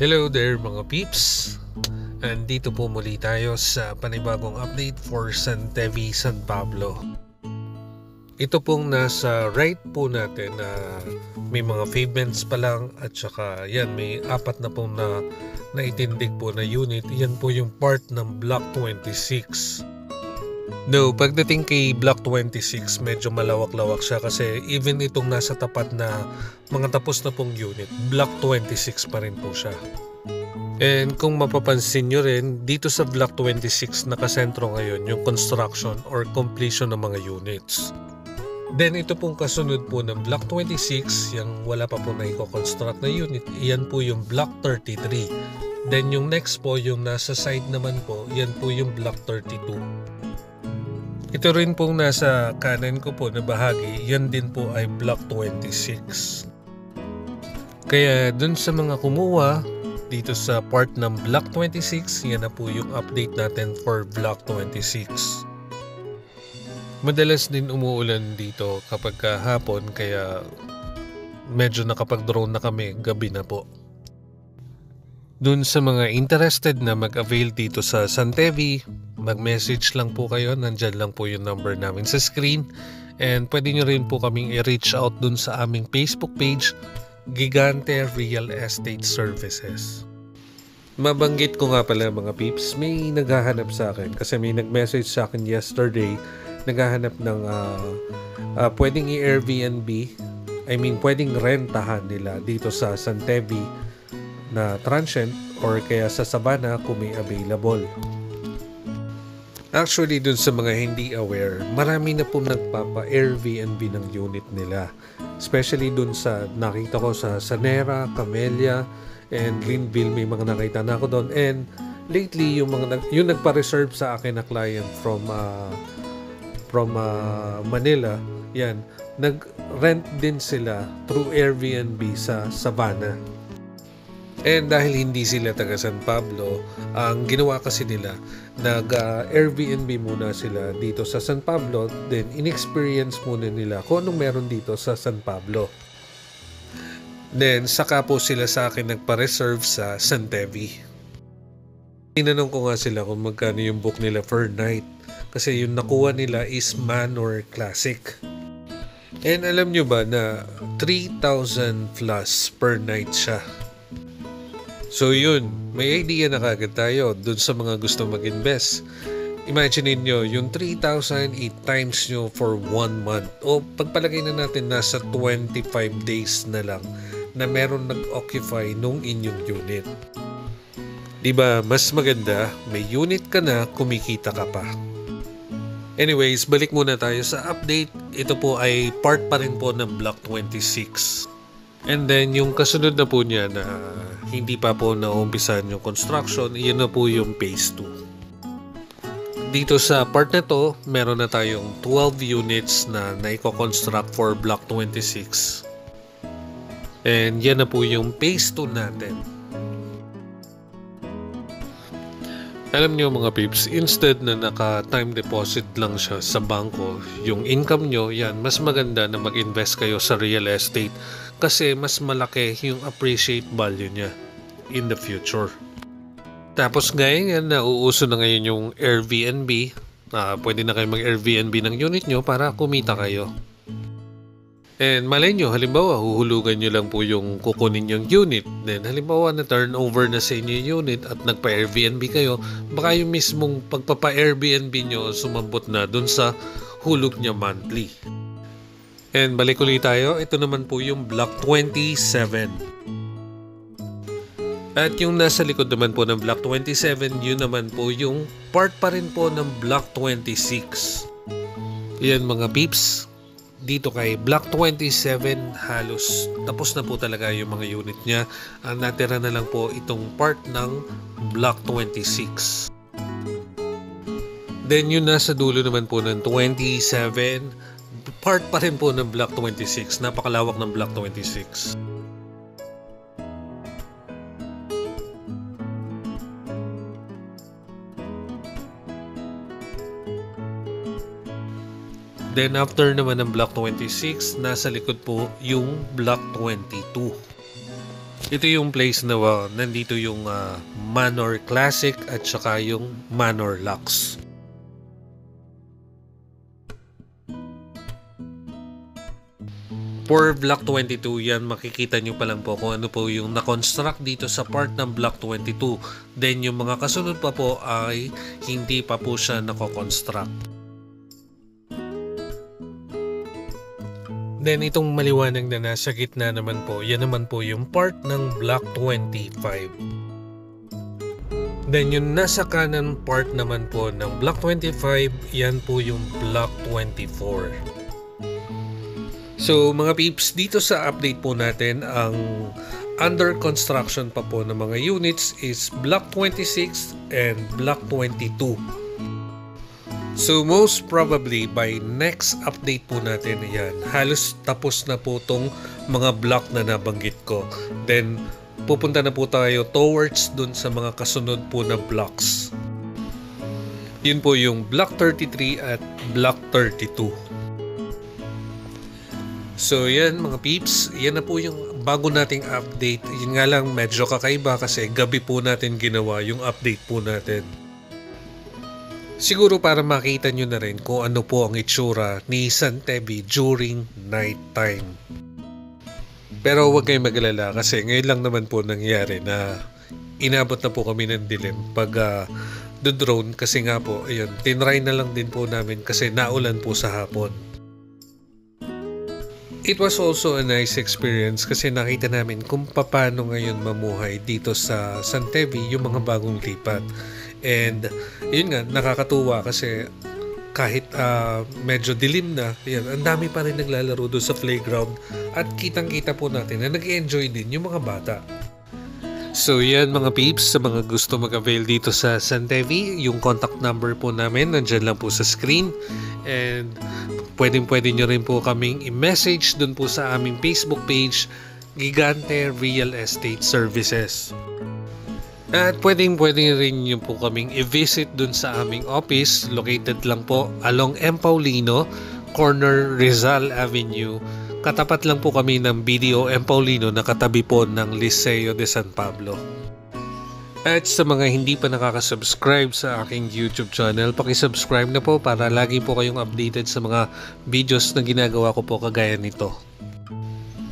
Hello there mga peeps! Andito po muli tayo sa panibagong update for San Tevi, San Pablo. Ito pong nasa right po natin na may mga pavements pa lang at saka yan may apat na pong naitindig po na unit. Yan po yung part ng Block 26. No, pagdating kay Block 26 medyo malawak-lawak siya kasi even itong nasa tapat na mga tapos na pong unit, Block 26 pa rin po siya. And kung mapapansin nyo rin, dito sa Block 26 nakasentro ngayon yung construction or completion ng mga units. Then ito pong kasunod po ng Block 26, yung wala pa po na i-construct na unit, iyan po yung Block 33. Then yung next po, yung nasa side naman po, yan po yung Block 32. Ito rin pong nasa kanan ko po na bahagi, yan din po ay Block 26. Kaya dun sa mga kumuha dito sa part ng Block 26, yan na po yung update natin for Block 26. Madalas din umuulan dito kapag hapon kaya medyo nakapag-drone na kami, gabi na po. Dun sa mga interested na mag-avail dito sa San Tevi, mag-message lang po kayo. Nandyan lang po yung number namin sa screen. And pwede nyo rin po kaming i-reach out dun sa aming Facebook page, Gigante Real Estate Services. Mabanggit ko nga pala mga peeps, may naghahanap sa akin kasi may nag-message sa akin yesterday, naghahanap ng pwedeng i-Airbnb, pwedeng rentahan nila dito sa San Tevi na transient or kaya sa Sabana kung may available. Actually, dun sa mga hindi aware, marami na po nagpapa-Airbnb ng unit nila. Especially dun sa nakita ko sa Sanera, Camellia, and Greenville, may mga nakita na ako doon. And lately, yung nagpa-reserve sa akin na client from Manila, yan, nag-rent din sila through Airbnb sa Sabana. And dahil hindi sila taga San Pablo, ang ginawa kasi nila, nag-Airbnb muna sila dito sa San Pablo, then in-experience muna nila kung anong meron dito sa San Pablo. Then saka po sila sa akin nagpa-reserve sa San Tevi. Tinanong ko nga sila kung magkano yung book nila per night, kasi yung nakuha nila is Manor Classic. And alam nyo ba na 3,000 plus per night siya. So yun, may idea na kagad tayo dun sa mga gusto mag-invest. Imagine niyo yung 3,000 i-times nyo for 1 month. O pagpalagay na natin nasa 25 days na lang na meron nag-occupy nung inyong unit. Diba, mas maganda, may unit ka na, kumikita ka pa. Anyways, balik muna tayo sa update. Ito po ay part pa rin po ng Block 26. And then, yung kasunod na po niya na hindi pa po naumpisan yung construction, yun na po yung phase 2. Dito sa part na to, meron na tayong 12 units na naiko-construct for Block 26. And yan na po yung phase 2 natin. Alam nyo mga peeps, instead na naka-time deposit lang siya sa bangko, yung income nyo, yan, mas maganda na mag-invest kayo sa real estate kasi mas malaki yung appreciate value niya in the future. Tapos ngayon, nauuso na ngayon yung Airbnb. Pwede na kayo mag-Airbnb ng unit nyo para kumita kayo. And malay nyo, halimbawa, huhulugan nyo lang po yung kukunin yung unit. Then halimbawa na turnover na sa inyo yung unit at nagpa-Airbnb kayo, baka yung mismong pagpapa-Airbnb nyo sumambot na dun sa hulog niya monthly. And balik ulit tayo, ito naman po yung Block 27. At yung nasa likod naman po ng Block 27, yun naman po yung part pa rin po ng Block 26. Yan mga peeps. Dito kay Block 27 halos tapos na po talaga yung mga unit niya. Ang natira na lang po itong part ng Block 26. Then yung nasa dulo naman po ng 27, part pa rin po ng Block 26. Napakalawak ng Block 26. Then after naman ng Block 26, nasa likod po yung Block 22. Ito yung place na nandito yung Manor Classic at saka yung Manor Lux. For Block 22, yan makikita nyo pa lang po kung ano po yung na-construct dito sa part ng Block 22. Then yung mga kasunod pa po ay hindi pa po siya nako-construct. Then itong maliwanag na nasa gitna naman po, yan naman po yung part ng Block 25. Then yung nasa kanan part naman po ng Block 25, yan po yung Block 24. So mga peeps, dito sa update po natin, ang under construction pa po ng mga units is Block 26 and Block 22. So most probably by next update po natin yan, halos tapos na po tong mga block na nabanggit ko. Then pupunta na po tayo towards dun sa mga kasunod po na blocks. Yun po yung Block 33 at Block 32. So yan mga peeps, yan na po yung bago nating update. Yun nga lang medyo kakaiba kasi gabi po natin ginawa yung update po natin. Siguro para makita nyo na rin kung ano po ang itsura ni San Tevi during night time. Pero huwag kayong mag-alala kasi ngayon lang naman po nangyari na inabot na po kami ng dilim pag drone kasi nga po, ayun, tinry na lang din po namin kasi naulan po sa hapon. It was also a nice experience kasi nakita namin kung paano ngayon mamuhay dito sa San Tevi yung mga bagong lipat. And yun nga, nakakatuwa kasi kahit medyo dilim na, yan, ang dami pa rin naglalaro doon sa playground at kitang-kita po natin na nag-enjoy din yung mga bata. So yan mga peeps, sa mga gusto mag-avail dito sa San Tevi, yung contact number po namin nandyan lang po sa screen. And pwede nyo rin po kaming i-message dun po sa aming Facebook page, Gigante Real Estate Services. At pwede rin nyo po kaming i-visit dun sa aming office, located lang po along M. Paulino, corner Rizal Avenue. Katapat lang po kami ng BDO M. Paulino na katabi po ng Liceo de San Pablo. At sa mga hindi pa nakaka-subscribe sa aking YouTube channel, paki-subscribe na po para lagi po kayong updated sa mga videos na ginagawa ko po kagaya nito.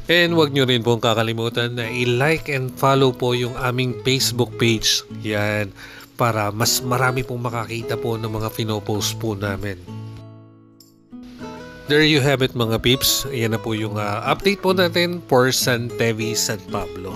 And huwag nyo rin pong kakalimutan na i-like and follow po yung aming Facebook page. Yan, para mas marami pong makakita po ng mga pinopost po namin. There you have it mga peeps. Yan na po yung update po natin for San Tevi, San Pablo.